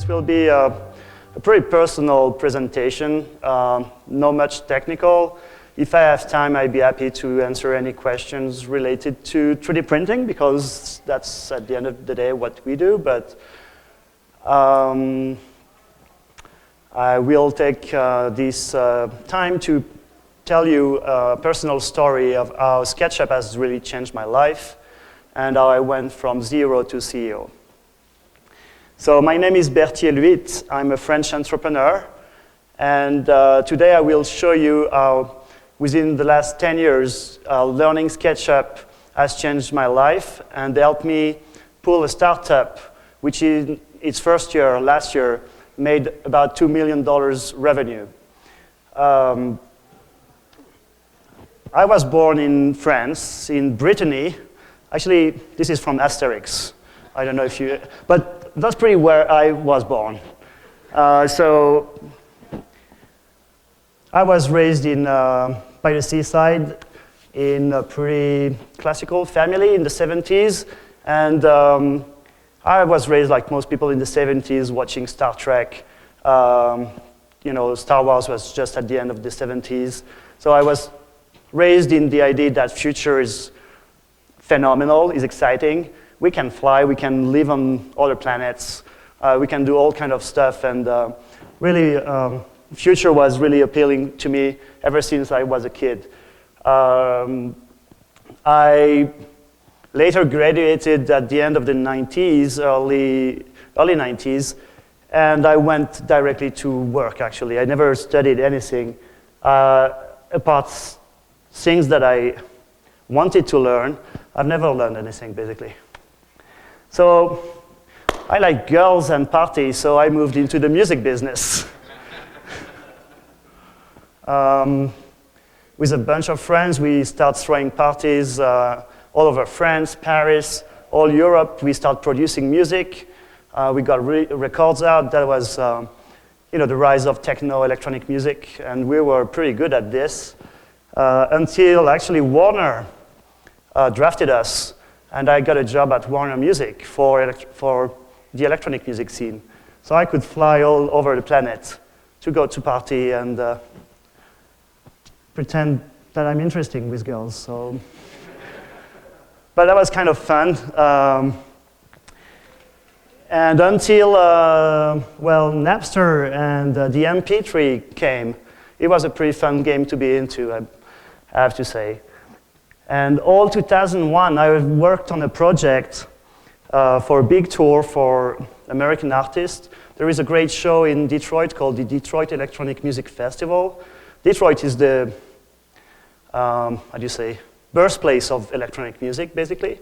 This will be a pretty personal presentation, not much technical. If I have time, I'd be happy to answer any questions related to 3D printing, because that's, at the end of the day, what we do. But I will take this time to tell you a personal story of how SketchUp has really changed my life and how I went from zero to CEO. So my name is Bertier Luyt. I'm a French entrepreneur. And today I will show you how, within the last 10 years, learning SketchUp has changed my life and helped me pull a startup, which in its first year, last year, made about $2 million revenue. I was born in France, in Brittany. Actually, this is from Asterix. I don't know if you, but that's pretty where I was born. So I was raised in, by the seaside in a pretty classical family in the 70s. And I was raised like most people in the 70s watching Star Trek. You know, Star Wars was just at the end of the 70s. So I was raised in the idea that future is phenomenal, is exciting. We can fly, we can live on other planets, we can do all kind of stuff, and really, future was really appealing to me ever since I was a kid. I later graduated at the end of the 90s, early 90s, and I went directly to work, actually. I never studied anything apart things that I wanted to learn. I've never learned anything, basically. So I like girls and parties, so I moved into the music business. With a bunch of friends, we start throwing parties all over France, Paris, all Europe. We start producing music. We got records out. That was you know, the rise of techno electronic music, and we were pretty good at this. Until actually Warner drafted us, and I got a job at Warner Music for the electronic music scene. So I could fly all over the planet to go to party and pretend that I'm interesting with girls. So, but that was kind of fun. And until, well, Napster and the MP3 came, it was a pretty fun game to be into, I have to say. And all 2001, I worked on a project for a big tour for American artists. There is a great show in Detroit called the Detroit Electronic Music Festival. Detroit is the, how do you say, birthplace of electronic music, basically.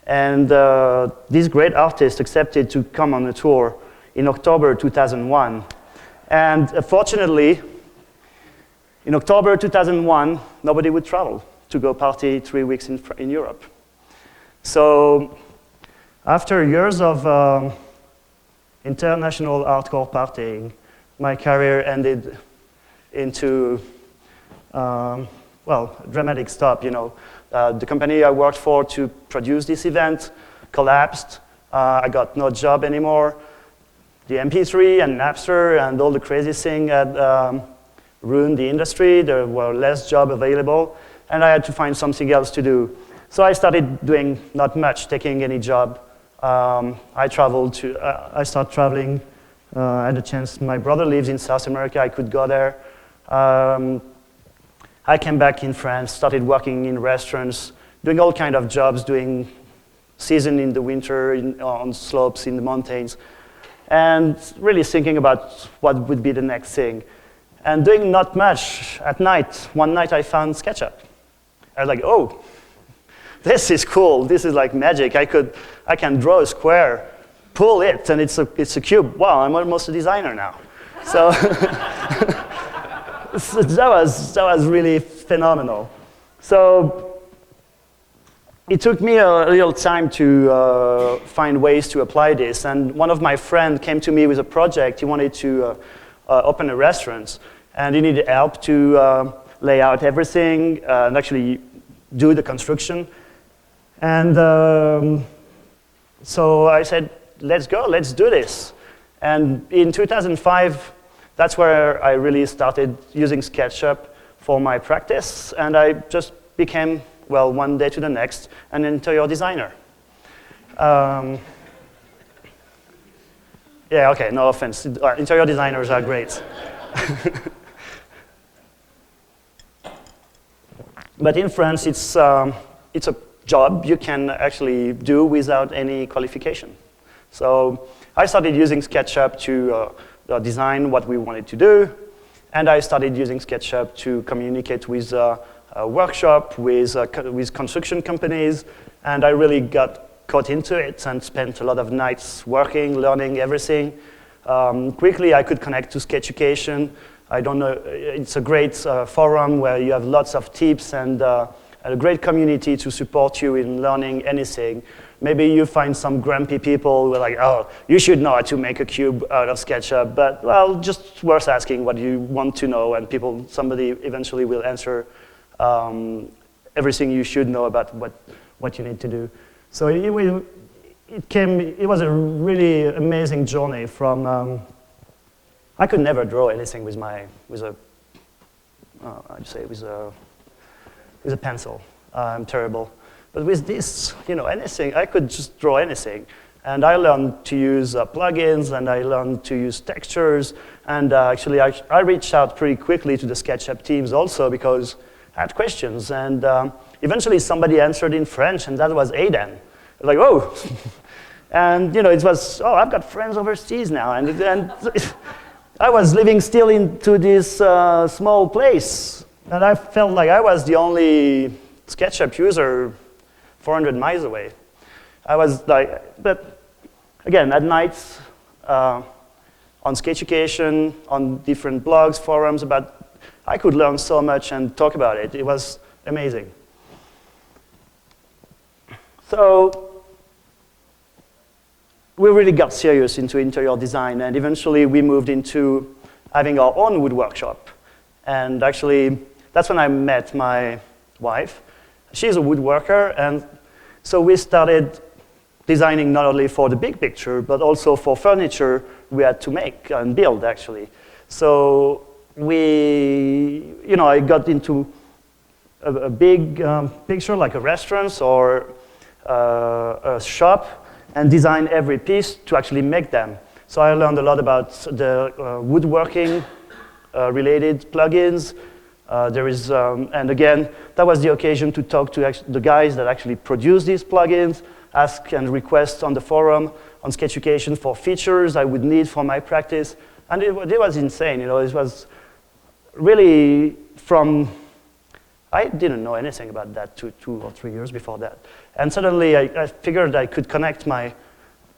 And these great artists accepted to come on a tour in October 2001. And fortunately, in October 2001, nobody would travel to go party 3 weeks in Europe. So after years of international hardcore partying, my career ended into, well, dramatic stop, you know. The company I worked for to produce this event collapsed. I got no job anymore. The MP3 and Napster and all the crazy thing had ruined the industry. There were less jobs available, and I had to find something else to do. So I started doing not much, taking any job. I started traveling. I had a chance. My brother lives in South America. I could go there. I came back in France, started working in restaurants, doing all kinds of jobs, doing season in the winter, on slopes in the mountains, and really thinking about what would be the next thing. And doing not much at night. One night I found SketchUp. I was like, oh, this is cool. This is like magic. I can draw a square, pull it, and it's a cube. Wow, I'm almost a designer now. So that was really phenomenal. So it took me a little time to find ways to apply this. And one of my friends came to me with a project. He wanted to open a restaurant, and he needed help to lay out everything and actually do the construction. And so I said, let's go, let's do this. And in 2005, that's where I really started using SketchUp for my practice, and I just became, well, one day to the next, an interior designer. Yeah, okay, no offense. Interior designers are great. But in France, it's a job you can actually do without any qualification. So I started using SketchUp to design what we wanted to do, and I started using SketchUp to communicate with a workshop, with construction companies, and I really got caught into it and spent a lot of nights working, learning everything. Quickly, I could connect to Sketchucation. I don't know, it's a great forum where you have lots of tips and a great community to support you in learning anything. Maybe you find some grumpy people who are like, oh, you should know how to make a cube out of SketchUp, but well, just worth asking what you want to know, and somebody eventually will answer everything you should know about what you need to do. So it was a really amazing journey from, I could never draw anything with a pencil. I'm terrible. But with this, anything, I could just draw anything. And I learned to use plugins, and I learned to use textures. And actually, I reached out pretty quickly to the SketchUp teams also because I had questions. And eventually, somebody answered in French, and that was Aidan. Like, oh. And, it was, oh, I've got friends overseas now. And I was living still into this small place. And I felt like I was the only SketchUp user 400 miles away. I was like, but again, at night, on Sketchucation, on different blogs, forums, I could learn so much and talk about it. It was amazing. So we really got serious into interior design, and eventually we moved into having our own wood workshop. And actually, that's when I met my wife. She's a woodworker, and so we started designing not only for the big picture, but also for furniture we had to make and build, actually. So I got into a big picture, like a restaurant or a shop, and design every piece to actually make them. So I learned a lot about the woodworking related plugins. And again, that was the occasion to talk to the guys that actually produce these plugins, ask and request on the forum, on Sketchucation for features I would need for my practice. And it was insane, it was really I didn't know anything about that 2 or 3 years before that. And suddenly I figured I could connect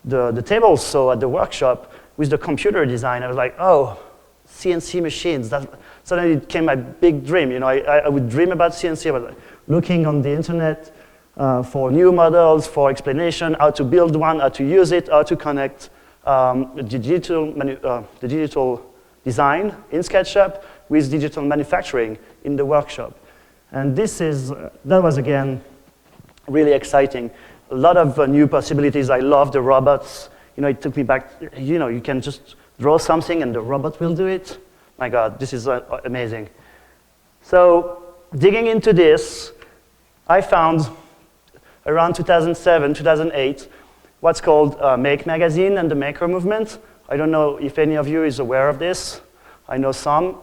the tables, so at the workshop, with the computer design. I was like, oh, CNC machines. Suddenly it became my big dream. I would dream about CNC. I was looking on the internet for new models, for explanation, how to build one, how to use it, how to connect the digital design in SketchUp with digital manufacturing in the workshop. And that was, again, really exciting. A lot of new possibilities. I love the robots. It took me back, you can just draw something and the robot will do it. My God, this is amazing. So digging into this, I found around 2007, 2008, what's called Make Magazine and the Maker Movement. I don't know if any of you is aware of this. I know some.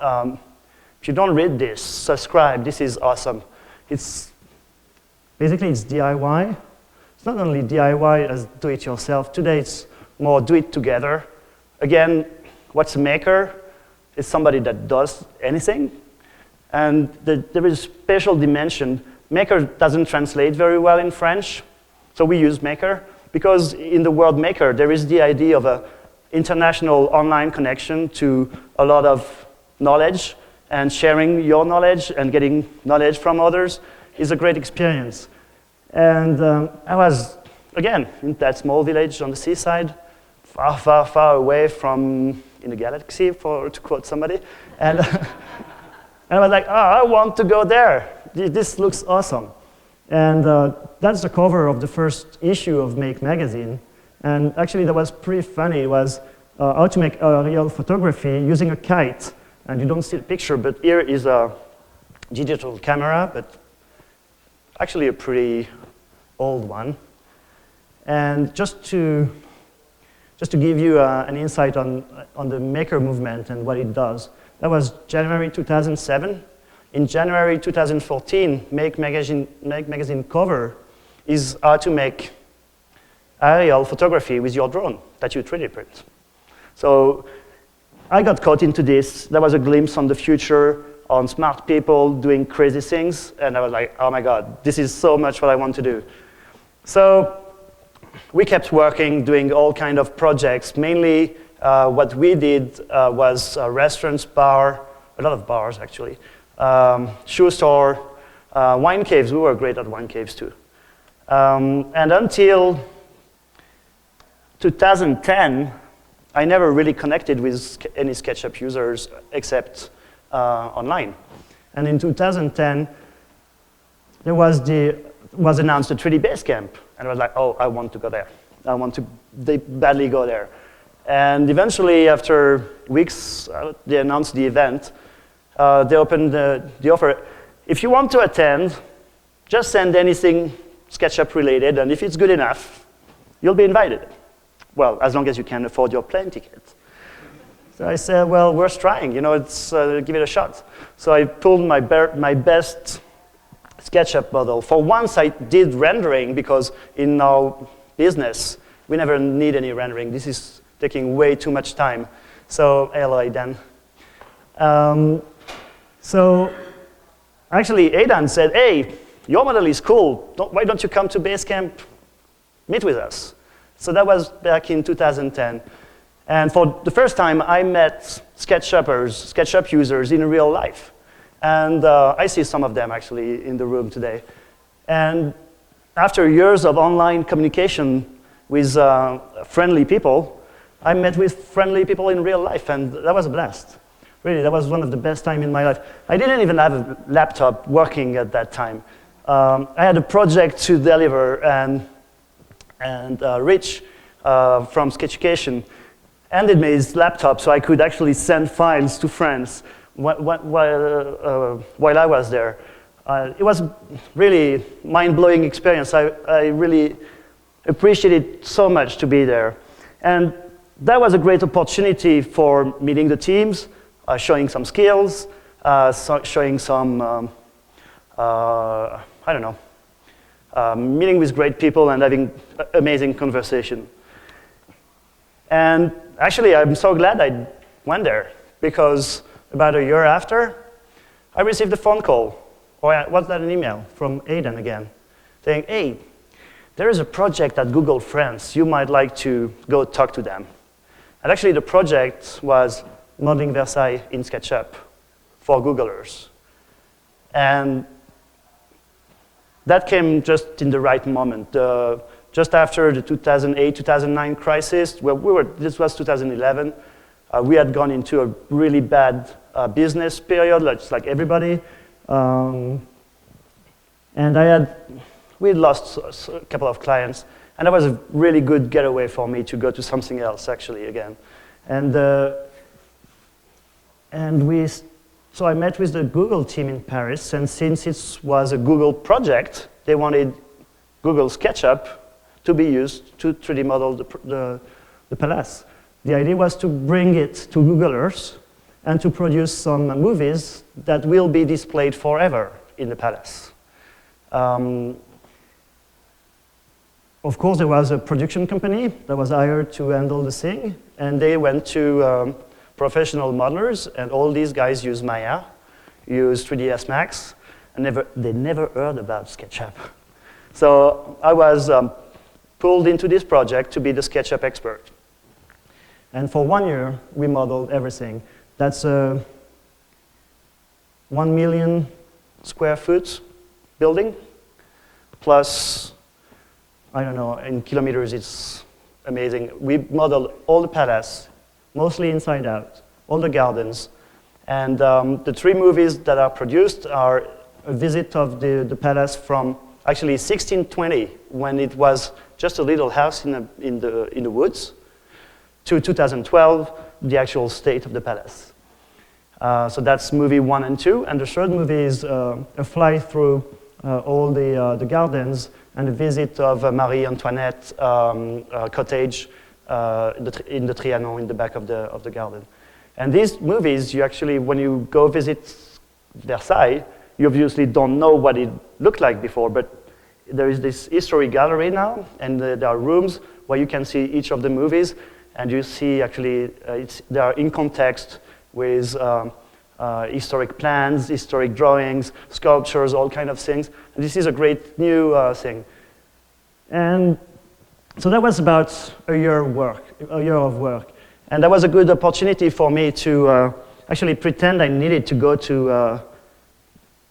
If you don't read this, subscribe. This is awesome. Basically, it's DIY. It's not only DIY as do-it-yourself. Today, it's more do-it-together. Again, what's a maker? It's somebody that does anything. And there is a special dimension. Maker doesn't translate very well in French, so we use maker. Because in the word maker, there is the idea of an international online connection to a lot of knowledge, and sharing your knowledge and getting knowledge from others is a great experience. And I was, again, in that small village on the seaside, far, far, far away from in the galaxy, to quote somebody. And, and I was like, oh, I want to go there. This looks awesome. And that's the cover of the first issue of Make magazine. And actually, that was pretty funny. It was how to make aerial photography using a kite. And you don't see the picture, but here is a digital camera, but actually a pretty old one. And just to give you an insight on the maker movement and what it does, that was January 2007. In January 2014, Make magazine cover is how to make aerial photography with your drone that you 3D print. So I got caught into this. That was a glimpse on the future, on smart people doing crazy things, and I was like, oh my God, this is so much what I want to do. So we kept working, doing all kind of projects. Mainly what we did was restaurants, bar, a lot of bars actually, shoe store, wine caves. We were great at wine caves too. And until 2010, I never really connected with any SketchUp users except online. And in 2010, there was announced the 3D Basecamp, and I was like, oh, I want to go there. I want to badly go there. And eventually, after weeks, they announced the event. They opened the offer. If you want to attend, just send anything SketchUp related, and if it's good enough, you'll be invited. Well, as long as you can afford your plane ticket. So I said, well, worth trying. You know, it's give it a shot. So I pulled my best SketchUp model. For once, I did rendering because in our business, we never need any rendering. This is taking way too much time. So, hello, Aidan. So, actually, Aidan said, hey, your model is cool. Why don't you come to Basecamp, meet with us? So that was back in 2010. And for the first time, I met SketchUp users in real life. And I see some of them actually in the room today. And after years of online communication with friendly people, I met with friendly people in real life, and that was a blast. Really, that was one of the best times in my life. I didn't even have a laptop working at that time. I had a project to deliver, and Rich from Sketchucation handed me his laptop so I could actually send files to friends while I was there. It was really mind-blowing experience. I really appreciated so much to be there. And that was a great opportunity for meeting the teams, showing some skills, showing some, I don't know, meeting with great people and having amazing conversation. And actually, I'm so glad I went there, because about a year after, I received a phone call, or was that an email, from Aidan again, saying, hey, there is a project at Google France. You might like to go talk to them. And actually, the project was modeling Versailles in SketchUp for Googlers. And that came just in the right moment. Just after the 2008-2009 crisis, where this was 2011, we had gone into a really bad business period, like everybody. And we had lost a couple of clients, and that was a really good getaway for me to go to something else, actually, again. So I met with the Google team in Paris, and since it was a Google project, they wanted Google SketchUp to be used to 3D model the palace. The idea was to bring it to Googlers and to produce some movies that will be displayed forever in the palace. Of course, there was a production company that was hired to handle the thing, and they went to professional modelers, and all these guys use Maya, use 3ds Max, and they never heard about SketchUp. So I was pulled into this project to be the SketchUp expert. And for 1 year, we modeled everything. That's a 1 million square foot building, plus, I don't know, in kilometers, it's amazing. We modeled all the palace, mostly inside out, all the gardens. And the 3 movies that are produced are a visit of the palace from actually 1620, when it was just a little house in the woods, to 2012, the actual state of the palace. So that's movie 1 and 2, and the third movie is a fly through all the gardens and a visit of Marie Antoinette cottage in the Trianon in the back of the garden. And these movies, you actually, when you go visit Versailles, you obviously don't know what it looked like before, but there is this history gallery now, and there are rooms where you can see each of the movies, and you see actually they are in context with historic plans, historic drawings, sculptures, all kind of things. And this is a great new thing. And so that was about a year of work. And that was a good opportunity for me to actually pretend I needed to go to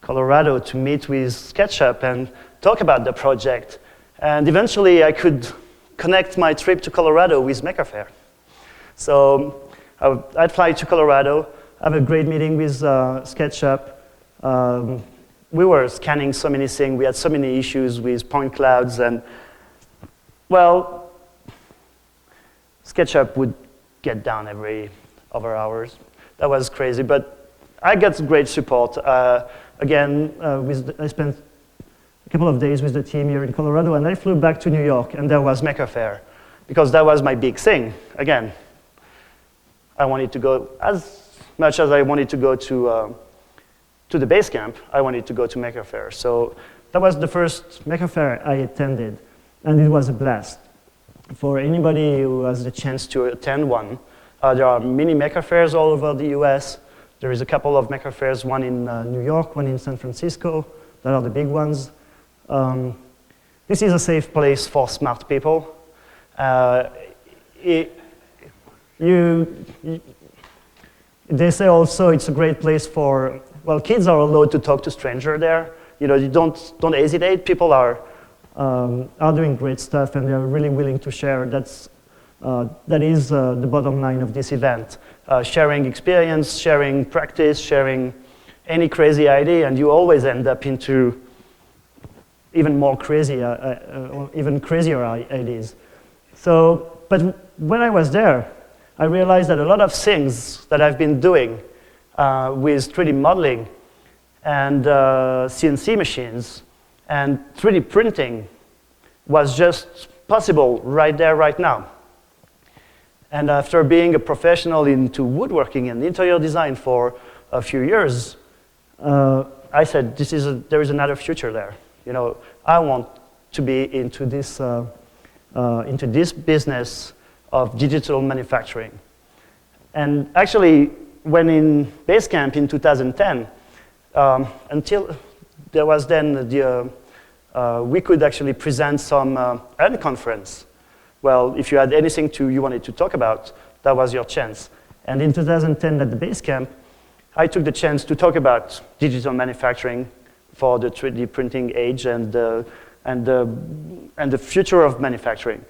Colorado to meet with SketchUp and talk about the project. And eventually I could connect my trip to Colorado with Maker Faire. So I'd fly to Colorado, have a great meeting with SketchUp. We were scanning so many things. We had so many issues with point clouds. And, well, SketchUp would get down every other hours. That was crazy. But I got great support. Again, I spent a couple of days with the team here in Colorado, and I flew back to New York, and there was Maker Faire, because that was my big thing. Again, I wanted to go, as much as I wanted to go to the Basecamp, I wanted to go to Maker Faire. So that was the first Maker Faire I attended, and it was a blast. For anybody who has the chance to attend one, there are many Maker Fairs all over the US. There is a couple of Maker Fairs, one in New York, one in San Francisco. That are the big ones. This is a safe place for smart people. They say also it's a great place for, well, kids are allowed to talk to strangers there. You know, you don't hesitate. People are doing great stuff, and they're really willing to share. That is the bottom line of this event. Sharing experience, sharing practice, sharing any crazy idea, and you always end up into even more crazy, even crazier ideas. So, but when I was there, I realized that a lot of things that I've been doing with 3D modeling and CNC machines and 3D printing was just possible right there, right now. And after being a professional into woodworking and interior design for a few years, I said, there is another future there. You know, I want to be into this business of digital manufacturing. And actually, when in Basecamp in 2010, until there was then we could actually present some conference. Well, if you had anything you wanted to talk about, that was your chance. And in 2010 at the Basecamp, I took the chance to talk about digital manufacturing for the 3D printing age and the future of manufacturing.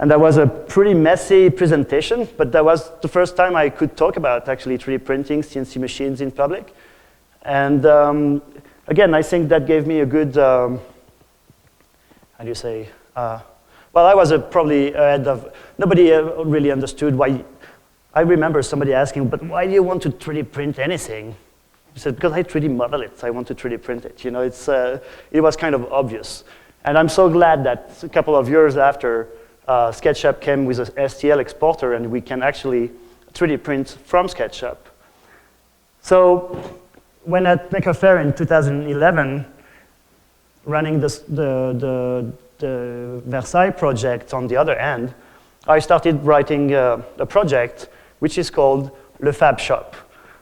And that was a pretty messy presentation, but that was the first time I could talk about actually 3D printing, CNC machines in public. And again, I think that gave me a good, how do you say, well, I was probably ahead of, nobody really understood why. I remember somebody asking, but why do you want to 3D print anything? I said, because I 3D model it, I want to 3D print it. You know, it was kind of obvious. And I'm so glad that a couple of years after, SketchUp came with an STL exporter, and we can actually 3D print from SketchUp. So when at Maker Faire in 2011, running the Versailles project on the other end, I started writing a project which is called Le FabShop.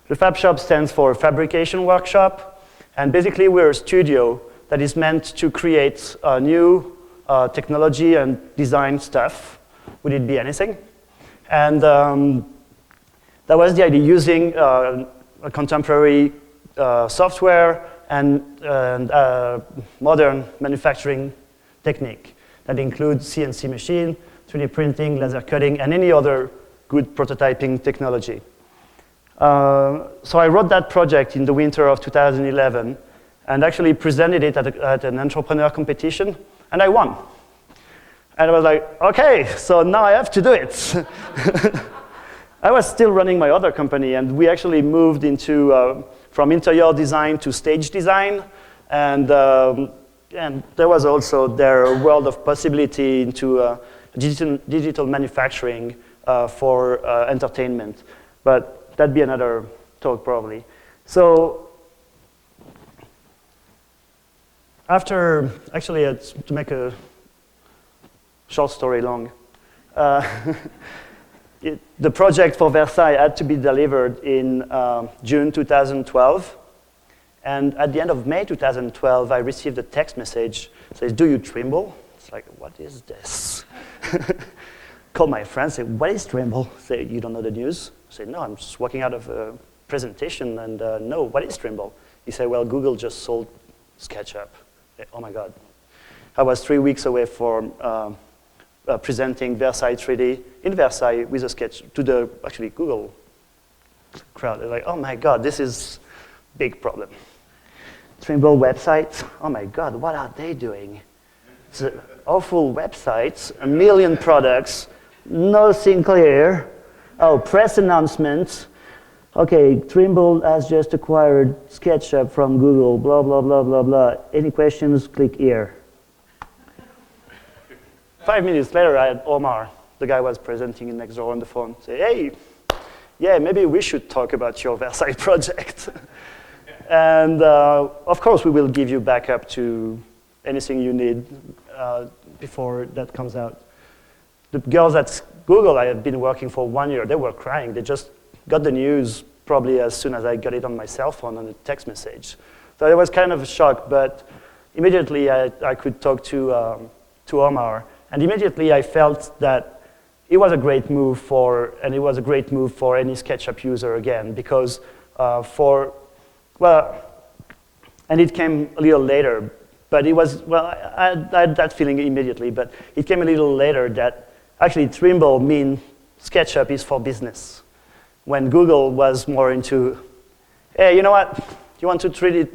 Le FabShop stands for Fabrication Workshop, and basically we're a studio that is meant to create new technology and design stuff. Would it be anything? And that was the idea, using a contemporary software and modern manufacturing technique that includes CNC machine, 3D printing, laser cutting, and any other good prototyping technology. So I wrote that project in the winter of 2011 and actually presented it at an entrepreneur competition, and I won. And I was like, okay, so now I have to do it. I was still running my other company, and we actually moved into from interior design to stage design, and there was also there a world of possibility into digital manufacturing for entertainment, but that'd be another talk probably. So after, actually, to make a short story long, the project for Versailles had to be delivered in June 2012. And at the end of May 2012, I received a text message that says, "Do you Trimble?" It's like, what is this? Call my friend, say, "What is Trimble?" Say, "You don't know the news?" I say, "No, I'm just walking out of a presentation, and no, what is Trimble?" He said, "Well, Google just sold SketchUp." Oh my God. I was 3 weeks away from presenting Versailles 3D in Versailles with a sketch to the, actually, Google crowd. They're like, oh my God, this is big problem. Trimble website, oh my God, what are they doing? It's an awful website, 1 million products, nothing clear. Oh, press announcement. Okay, Trimble has just acquired SketchUp from Google, blah, blah, blah, blah, blah. Any questions, click here. 5 minutes later, I had Omar, the guy was presenting next door on the phone, say, "Hey, yeah, maybe we should talk about your Versailles project." And of course, we will give you backup to anything you need before that comes out. The girls at Google, I had been working for 1 year, they were crying. They just got the news probably as soon as I got it on my cell phone on a text message. So it was kind of a shock, but immediately I could talk to Omar, and immediately I felt that it was a great move for any SketchUp user again, because and it came a little later, but it was, I had that feeling immediately, but it came a little later that actually Trimble means SketchUp is for business. When Google was more into, hey, you know what? You want to 3D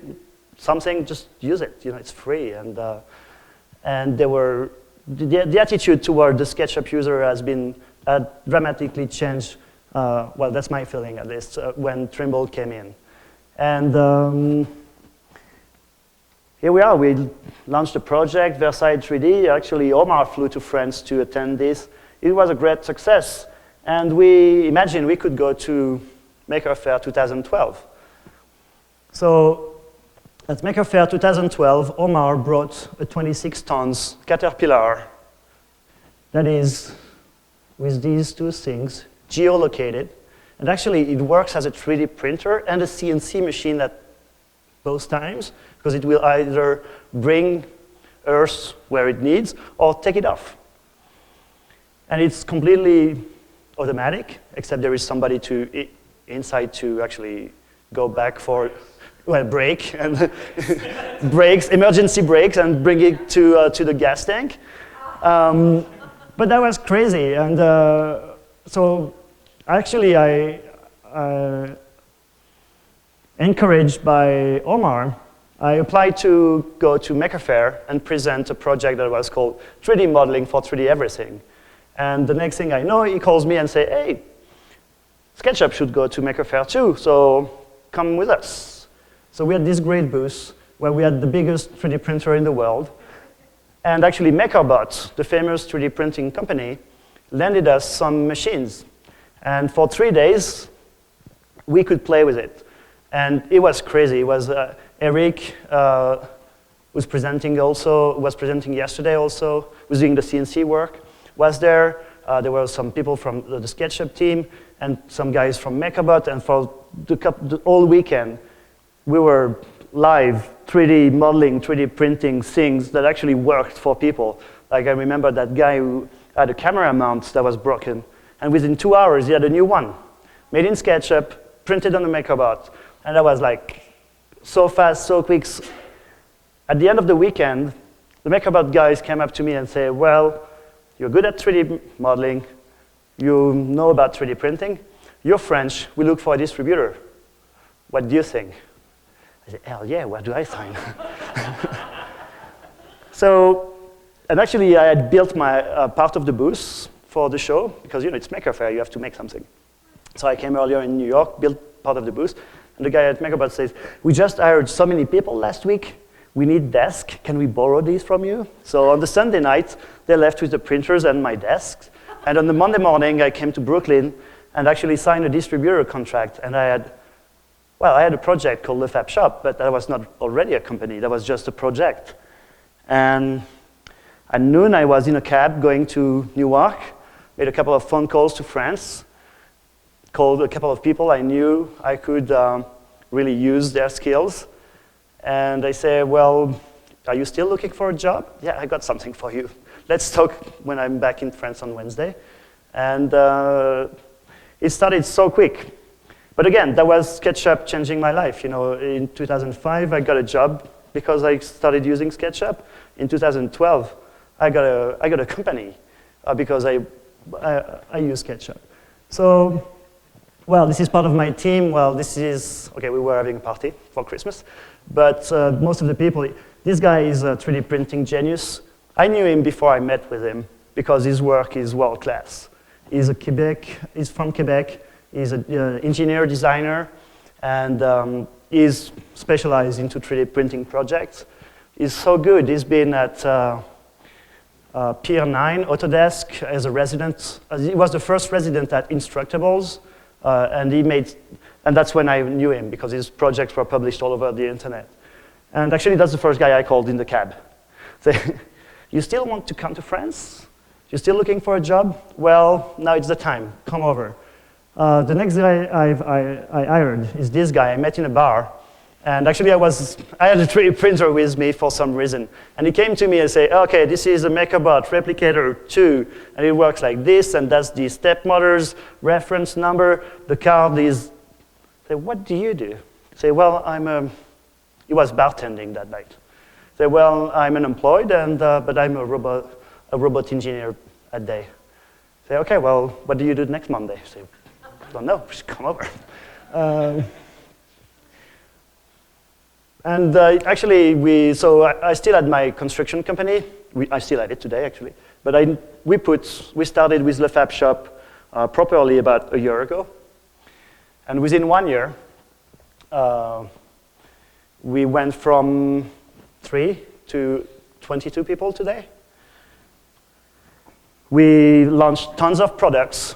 something, just use it. You know, it's free. And they were, the attitude toward the SketchUp user has been dramatically changed. Well, that's my feeling at least, when Trimble came in. And here we are. We launched a project, Versailles 3D. Actually, Omar flew to France to attend this. It was a great success. And we imagined we could go to Maker Faire 2012. So at Maker Faire 2012, Omar brought a 26 tons Caterpillar that is, with these two things, geolocated. And actually, it works as a 3D printer and a CNC machine at both times, because it will either bring Earth where it needs or take it off. And it's completely automatic, except there is somebody inside to actually go back for, well, brake and brakes, emergency brakes, and bring it to the gas tank. But that was crazy, and so actually I encouraged by Omar, I applied to go to Maker Faire and present a project that was called 3D Modeling for 3D Everything. And the next thing I know, he calls me and says, hey, SketchUp should go to Maker Faire too, so come with us. So we had this great booth where we had the biggest 3D printer in the world. And actually MakerBot, the famous 3D printing company, lended us some machines. And for 3 days, we could play with it. And it was crazy. It was Eric was presenting yesterday also, was doing the CNC work, was there. There were some people from the SketchUp team and some guys from MakerBot, and for the whole weekend, we were live 3D modeling, 3D printing things that actually worked for people. Like I remember that guy who had a camera mount that was broken, and within 2 hours, he had a new one, made in SketchUp, printed on the MakerBot, and that was like so fast, so quick. At the end of the weekend, the MakerBot guys came up to me and said, well, you're good at 3D modeling, you know about 3D printing, you're French, we look for a distributor. What do you think? I said, hell yeah, where do I sign? So And actually, I had built my part of the booth for the show, because it's Maker Faire, you have to make something. So I came earlier in New York, built part of the booth, and the guy at MakerBot says, we just hired so many people last week, we need desk, can we borrow these from you? So on the Sunday night, they left with the printers and my desks, and on the Monday morning, I came to Brooklyn and actually signed a distributor contract, and I had a project called Le FabShop, but that was not already a company, that was just a project. And at noon, I was in a cab going to Newark, made a couple of phone calls to France, called a couple of people I knew I could really use their skills. And I say, well, are you still looking for a job? Yeah, I got something for you. Let's talk when I'm back in France on Wednesday. And it started so quick. But again, that was SketchUp changing my life. In 2005, I got a job because I started using SketchUp. In 2012, I got a company because I use SketchUp. So, well, this is part of my team. Well, okay, we were having a party for Christmas. But most of the people, this guy is a 3D printing genius. I knew him before I met with him because his work is world class. He's from Quebec. He's an engineer, designer, and he's specialized into 3D printing projects. He's so good. He's been at Pier 9 Autodesk as a resident. He was the first resident at Instructables, and that's when I knew him, because his projects were published all over the internet. And actually, that's the first guy I called in the cab. Say, you still want to come to France? You're still looking for a job? Well, now it's the time. Come over. The next guy I hired is this guy I met in a bar. And actually, I had a 3D printer with me for some reason. And he came to me and said, okay, this is a MakerBot Replicator 2. And it works like this, and that's the step motors, reference number. The card is... I said, what do you do? I say, well, he was bartending that night. I say, well, I'm unemployed, but I'm a robot engineer at day. I say, okay, well, what do you do next Monday? I say, I don't know, just come over. Actually, so I still had my construction company. I still have it today, actually. But we started with Le FabShop properly about a year ago. And within 1 year, we went from 3 to 22 people today. We launched tons of products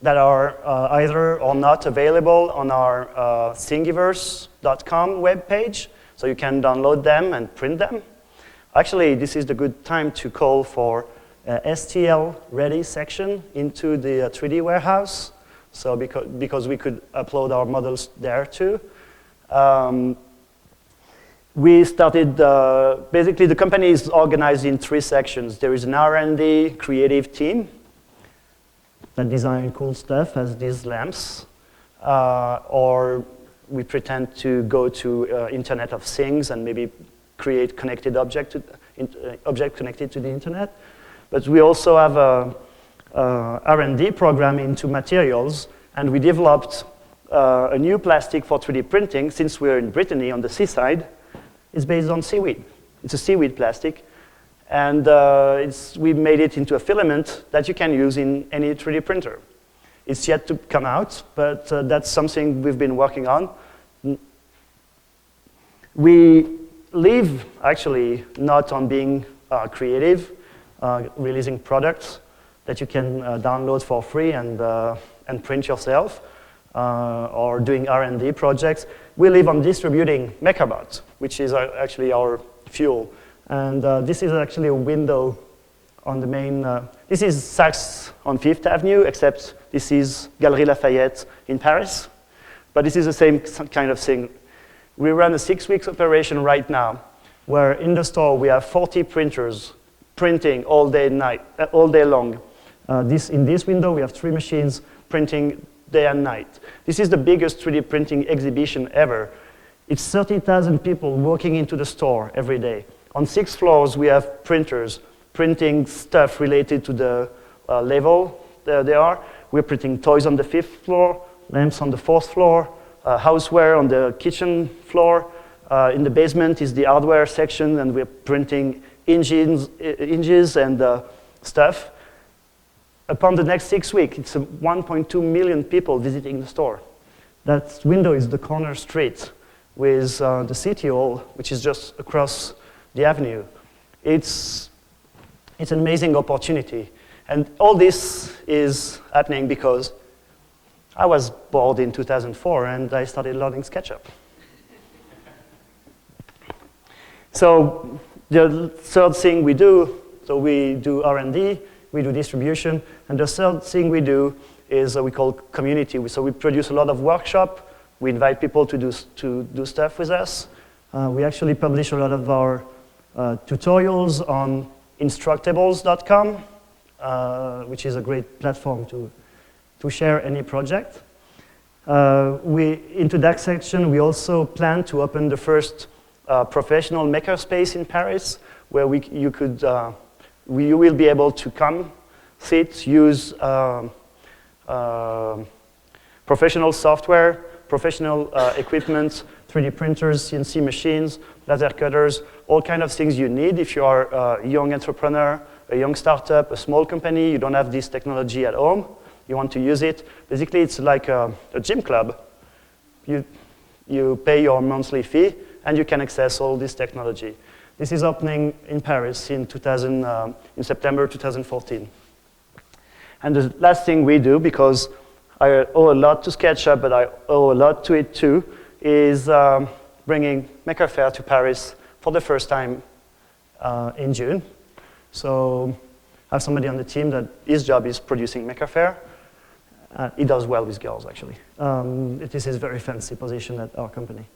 that are either or not available on our thingiverse.com webpage, so you can download them and print them. Actually, this is the good time to call for STL ready section into the 3D warehouse, so because we could upload our models there too. We started, basically the company is organized in 3 sections. There is an R&D creative team that design cool stuff as these lamps, or we pretend to go to Internet of Things and maybe create connected object connected to the internet. But we also have a R&D program into materials, and we developed a new plastic for 3D printing. Since we're in Brittany on the seaside, it's based on seaweed. It's a seaweed plastic, and we made it into a filament that you can use in any 3D printer. It's yet to come out, but that's something we've been working on. We live, actually, not on being creative, releasing products that you can download for free and print yourself, or doing R&D projects. We live on distributing MakerBot, which is actually our fuel. And this is actually a window on the main, this is Saks on 5th Avenue, except this is Galeries Lafayette in Paris. But this is the same kind of thing. We run a 6-week operation right now, where in the store we have 40 printers printing all day long. In this window we have 3 machines printing day and night. This is the biggest 3D printing exhibition ever. It's 30,000 people walking into the store every day. On 6 floors we have printers printing stuff related to the level they are. We're printing toys on the 5th floor, lamps on the 4th floor, houseware on the kitchen floor. In the basement is the hardware section, and we're printing hinges and stuff. Upon the next 6 weeks, it's 1.2 million people visiting the store. That window is the corner street with the City Hall, which is just across the avenue. It's an amazing opportunity. And all this is happening because I was bored in 2004 and I started learning SketchUp. So the third thing we do, so we do R&D, we do distribution, and the third thing we do is we call community. So we produce a lot of workshops. We invite people to do stuff with us. We actually publish a lot of our tutorials on instructables.com, which is a great platform to share any project. Into that section, we also plan to open the first professional makerspace in Paris, where you will be able to come, sit, use professional software, professional equipment, 3D printers, CNC machines, laser cutters, all kind of things you need if you are a young entrepreneur, a young startup, a small company, you don't have this technology at home, you want to use it. Basically, it's like a gym club. You pay your monthly fee, and you can access all this technology. This is opening in Paris in September 2014. And the last thing we do, because I owe a lot to SketchUp, but I owe a lot to it too, is bringing Maker Faire to Paris for the first time in June. So I have somebody on the team that his job is producing Maker Faire. He does well with girls, actually. It is his very fancy position at our company.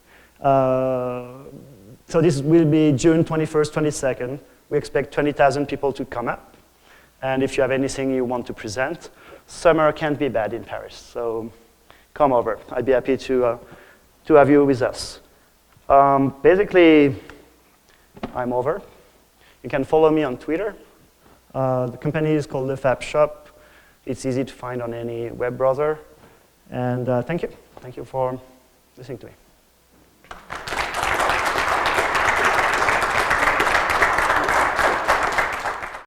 So this will be June 21st, 22nd. We expect 20,000 people to come up. And if you have anything you want to present, summer can't be bad in Paris. So come over. I'd be happy to have you with us. Basically, I'm over. You can follow me on Twitter. The company is called Le FabShop. It's easy to find on any web browser. And thank you. Thank you for listening to me.